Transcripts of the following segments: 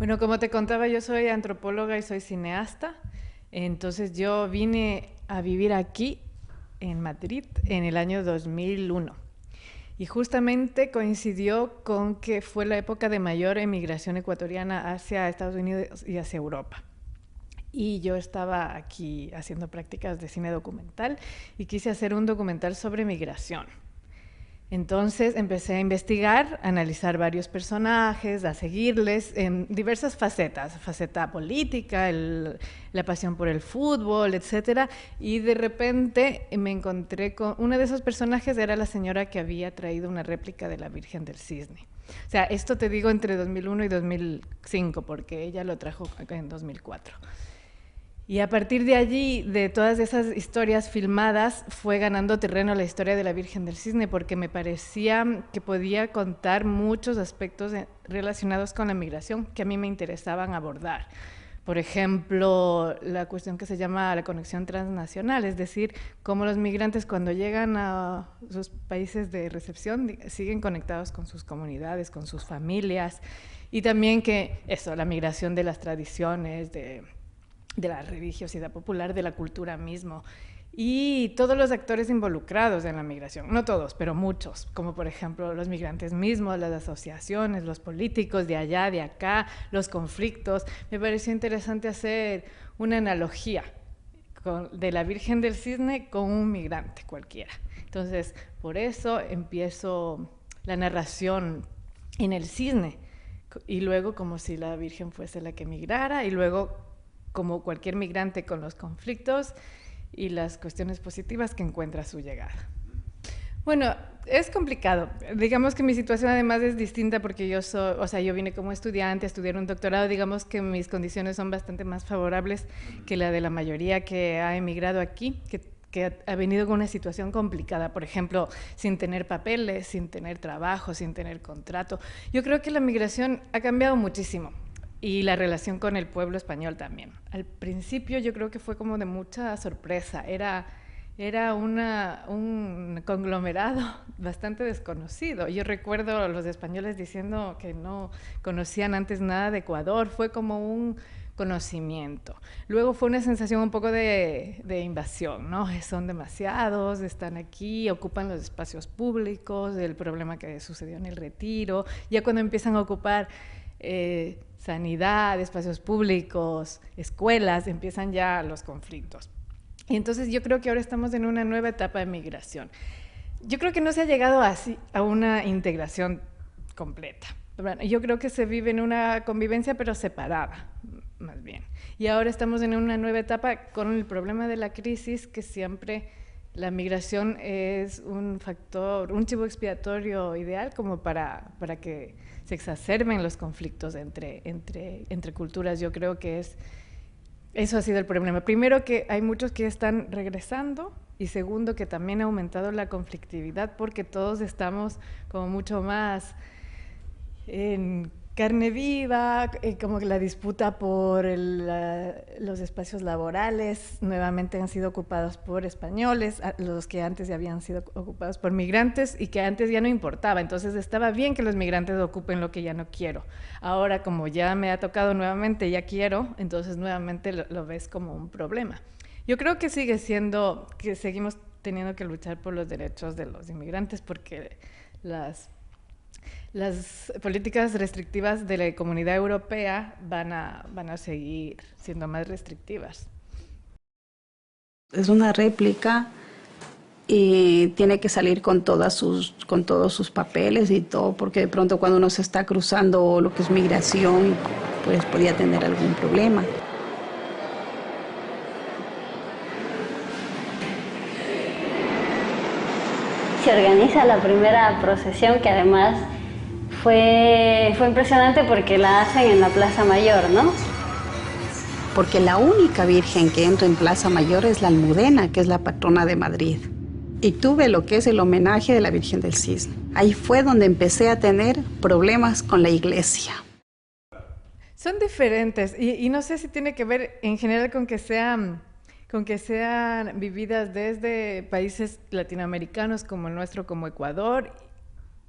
Bueno, como te contaba, yo soy antropóloga y soy cineasta. Entonces yo vine a vivir aquí, en Madrid, en el año 2001. Y justamente coincidió con que fue la época de mayor emigración ecuatoriana hacia Estados Unidos y hacia Europa. Y yo estaba aquí haciendo prácticas de cine documental y quise hacer un documental sobre migración. Entonces empecé a investigar, a analizar varios personajes, a seguirles en diversas facetas, faceta política, la pasión por el fútbol, etcétera, y de repente me encontré con uno de esos personajes, era la señora que había traído una réplica de la Virgen del Cisne. O sea, esto te digo entre 2001 y 2005, porque ella lo trajo en 2004. Y a partir de allí, de todas esas historias filmadas, fue ganando terreno la historia de la Virgen del Cisne, porque me parecía que podía contar muchos aspectos relacionados con la migración que a mí me interesaban abordar. Por ejemplo, la cuestión que se llama la conexión transnacional, es decir, cómo los migrantes cuando llegan a sus países de recepción siguen conectados con sus comunidades, con sus familias, y también que eso, la migración de las tradiciones, de la religiosidad popular, de la cultura mismo. Y todos los actores involucrados en la migración, no todos, pero muchos, como por ejemplo los migrantes mismos, las asociaciones, los políticos de allá, de acá, los conflictos. Me pareció interesante hacer una analogía de la Virgen del Cisne con un migrante cualquiera. Entonces, por eso empiezo la narración en el cisne, y luego como si la Virgen fuese la que migrara, y luego como cualquier migrante con los conflictos y las cuestiones positivas que encuentra a su llegada. Bueno, es complicado. Digamos que mi situación además es distinta porque yo vine como estudiante a estudiar un doctorado, digamos que mis condiciones son bastante más favorables que la de la mayoría que ha emigrado aquí, que ha venido con una situación complicada, por ejemplo, sin tener papeles, sin tener trabajo, sin tener contrato. Yo creo que la migración ha cambiado muchísimo. Y la relación con el pueblo español también. Al principio yo creo que fue como de mucha sorpresa, era un conglomerado bastante desconocido. Yo recuerdo a los españoles diciendo que no conocían antes nada de Ecuador, fue como un conocimiento. Luego fue una sensación un poco de invasión, ¿no? Son demasiados, están aquí, ocupan los espacios públicos, el problema que sucedió en el Retiro, ya cuando empiezan a ocupar sanidad, espacios públicos, escuelas, empiezan ya los conflictos. Y entonces yo creo que ahora estamos en una nueva etapa de migración. Yo creo que no se ha llegado así a una integración completa. Bueno, yo creo que se vive en una convivencia pero separada, más bien. Y ahora estamos en una nueva etapa con el problema de la crisis, que siempre la migración es un factor, un chivo expiatorio ideal como para que se exacerben los conflictos entre culturas. Yo creo que eso ha sido el problema. Primero, que hay muchos que están regresando, y segundo, que también ha aumentado la conflictividad porque todos estamos como mucho más en carne viva, como que la disputa por los espacios laborales nuevamente han sido ocupados por españoles, los que antes ya habían sido ocupados por migrantes y que antes ya no importaba. Entonces estaba bien que los migrantes ocupen lo que ya no quiero. Ahora, como ya me ha tocado nuevamente, ya quiero, entonces nuevamente lo ves como un problema. Yo creo que sigue siendo que seguimos teniendo que luchar por los derechos de los inmigrantes, porque las políticas restrictivas de la Comunidad Europea van a seguir siendo más restrictivas. Es una réplica y tiene que salir con todos sus papeles y todo, porque de pronto cuando uno se está cruzando lo que es migración, pues podía tener algún problema. Se organiza la primera procesión, que además fue impresionante porque la hacen en la Plaza Mayor, ¿no? Porque la única virgen que entra en Plaza Mayor es la Almudena, que es la patrona de Madrid. Y tuve lo que es el homenaje de la Virgen del Cisne. Ahí fue donde empecé a tener problemas con la iglesia. Son diferentes y no sé si tiene que ver en general con que sean vividas desde países latinoamericanos como el nuestro, como Ecuador.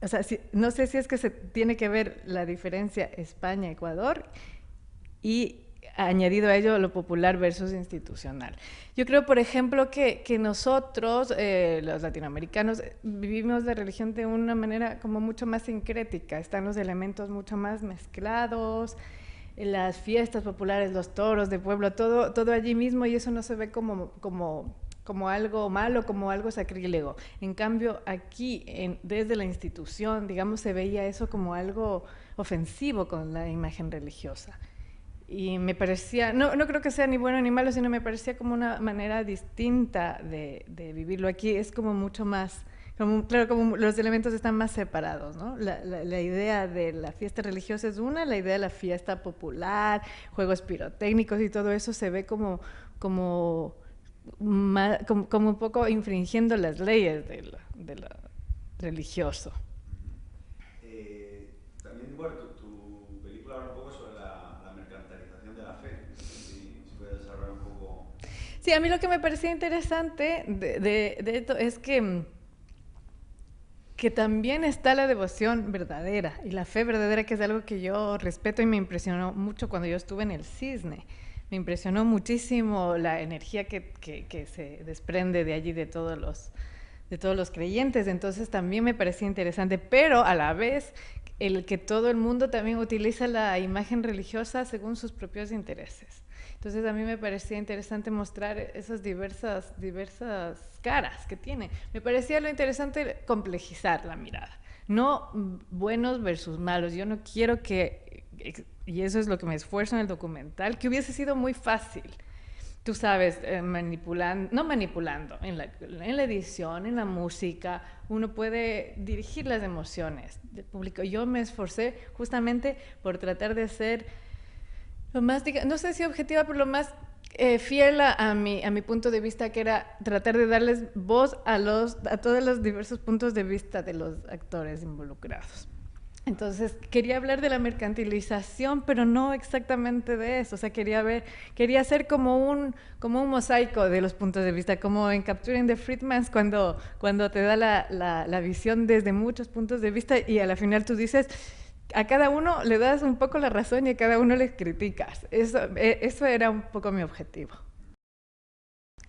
O sea, no sé si es que se tiene que ver la diferencia España-Ecuador y añadido a ello lo popular versus institucional. Yo creo, por ejemplo, que nosotros, los latinoamericanos, vivimos la religión de una manera como mucho más sincrética, están los elementos mucho más mezclados, las fiestas populares, los toros de pueblo, todo allí mismo, y eso no se ve como algo malo, como algo sacrílego. En cambio, aquí, desde la institución, digamos, se veía eso como algo ofensivo con la imagen religiosa. Y me parecía, no creo que sea ni bueno ni malo, sino me parecía como una manera distinta de vivirlo aquí. Es como mucho más, claro, como los elementos están más separados, ¿no? La idea de la fiesta religiosa es una, la idea de la fiesta popular, juegos pirotécnicos y todo eso se ve como un poco infringiendo las leyes de lo religioso. También, bueno, tu película habla un poco sobre la mercantilización de la fe. Si puedes desarrollar un poco. Sí, a mí lo que me parecía interesante de esto es que también está la devoción verdadera y la fe verdadera, que es algo que yo respeto y me impresionó mucho cuando yo estuve en el Cisne. Me impresionó muchísimo la energía que se desprende de allí, de todos los creyentes. Entonces también me parecía interesante, pero a la vez el que todo el mundo también utiliza la imagen religiosa según sus propios intereses. Entonces a mí me parecía interesante mostrar esas diversas caras que tiene. Me parecía lo interesante complejizar la mirada, no buenos versus malos. Yo no quiero que, y eso es lo que me esfuerzo en el documental, que hubiese sido muy fácil, tú sabes, no manipulando, en la edición, en la música, uno puede dirigir las emociones del público. Yo me esforcé justamente por tratar de ser lo más, no sé si objetiva, pero lo más fiel a mi punto de vista, que era tratar de darles voz a todos los diversos puntos de vista de los actores involucrados. Entonces quería hablar de la mercantilización, pero no exactamente de eso. O sea, quería hacer como un mosaico de los puntos de vista, como en Capturing the Friedmans, cuando te da la visión desde muchos puntos de vista y a la final tú dices, a cada uno le das un poco la razón y a cada uno les criticas. Eso era un poco mi objetivo.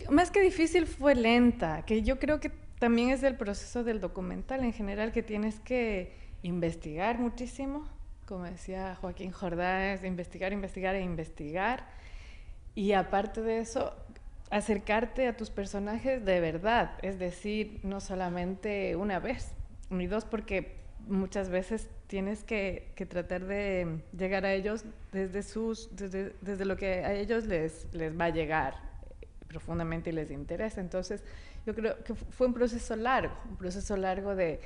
Más que difícil, fue lenta, que yo creo que también es el proceso del documental en general, que tienes que investigar muchísimo, como decía Joaquín Jordán, es investigar, investigar e investigar, y aparte de eso, acercarte a tus personajes de verdad, es decir, no solamente una vez, ni dos, porque muchas veces tienes que tratar de llegar a ellos desde lo que a ellos les va a llegar profundamente y les interesa. Entonces yo creo que fue un proceso largo de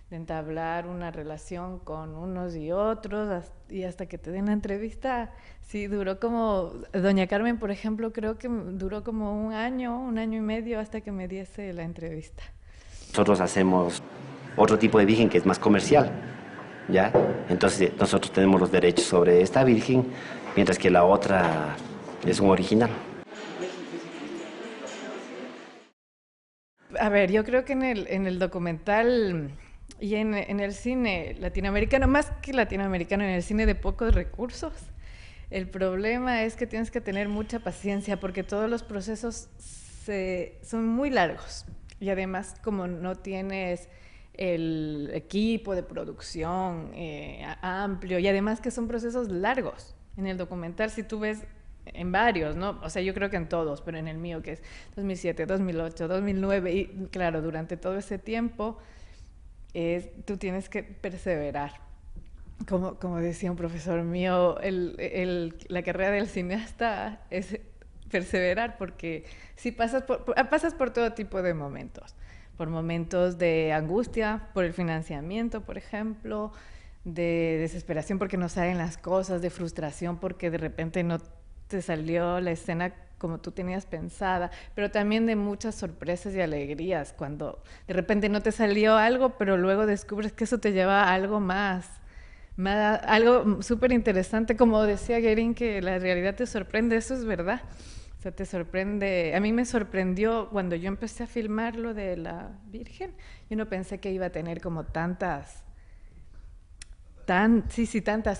entablar una relación con unos y otros, y hasta que te den la entrevista. Sí, duró como, doña Carmen, por ejemplo, creo que duró como un año y medio hasta que me diese la entrevista. Nosotros hacemos otro tipo de virgen que es más comercial, ¿ya? Entonces nosotros tenemos los derechos sobre esta virgen, mientras que la otra es un original. A ver, yo creo que en el documental y en el cine latinoamericano, más que latinoamericano, en el cine de pocos recursos, el problema es que tienes que tener mucha paciencia porque todos los procesos son muy largos, y además como no tienes el equipo de producción amplio, y además que son procesos largos. En el documental, si tú ves en varios, ¿no? O sea, yo creo que en todos, pero en el mío, que es 2007, 2008, 2009, y claro, durante todo ese tiempo tú tienes que perseverar. Como decía un profesor mío, la carrera del cineasta es perseverar, porque si pasas por todo tipo de momentos, por momentos de angustia, por el financiamiento, por ejemplo, de desesperación porque no salen las cosas, de frustración porque de repente no te salió la escena como tú tenías pensada, pero también de muchas sorpresas y alegrías, cuando de repente no te salió algo, pero luego descubres que eso te lleva a algo más, algo súper interesante. Como decía Guérin, que la realidad te sorprende, eso es verdad. O sea, te sorprende. A mí me sorprendió cuando yo empecé a filmar lo de la Virgen. Yo no pensé que iba a tener como tantas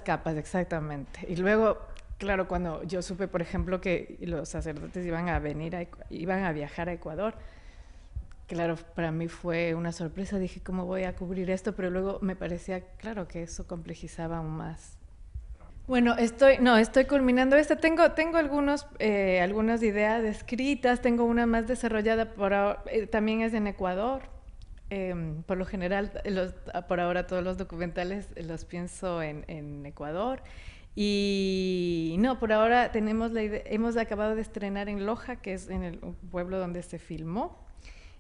capas, exactamente. Y luego Claro, cuando yo supe, por ejemplo, que los sacerdotes iban a iban a viajar a Ecuador, claro, para mí fue una sorpresa. Dije, ¿cómo voy a cubrir esto? Pero luego me parecía, claro, que eso complejizaba aún más. Bueno, estoy culminando esta. Tengo algunas ideas escritas, tengo una más desarrollada, también es en Ecuador. Por lo general, por ahora todos los documentales los pienso en Ecuador. Y no, por ahora hemos acabado de estrenar en Loja, que es en el pueblo donde se filmó.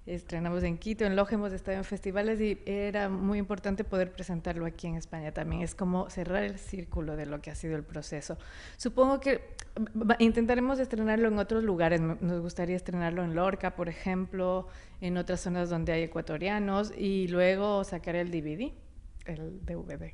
Estrenamos en Quito, en Loja, hemos estado en festivales y era muy importante poder presentarlo aquí en España también. Es como cerrar el círculo de lo que ha sido el proceso. Supongo que intentaremos estrenarlo en otros lugares. Nos gustaría estrenarlo en Lorca, por ejemplo, en otras zonas donde hay ecuatorianos, y luego sacar el DVD, el DVD.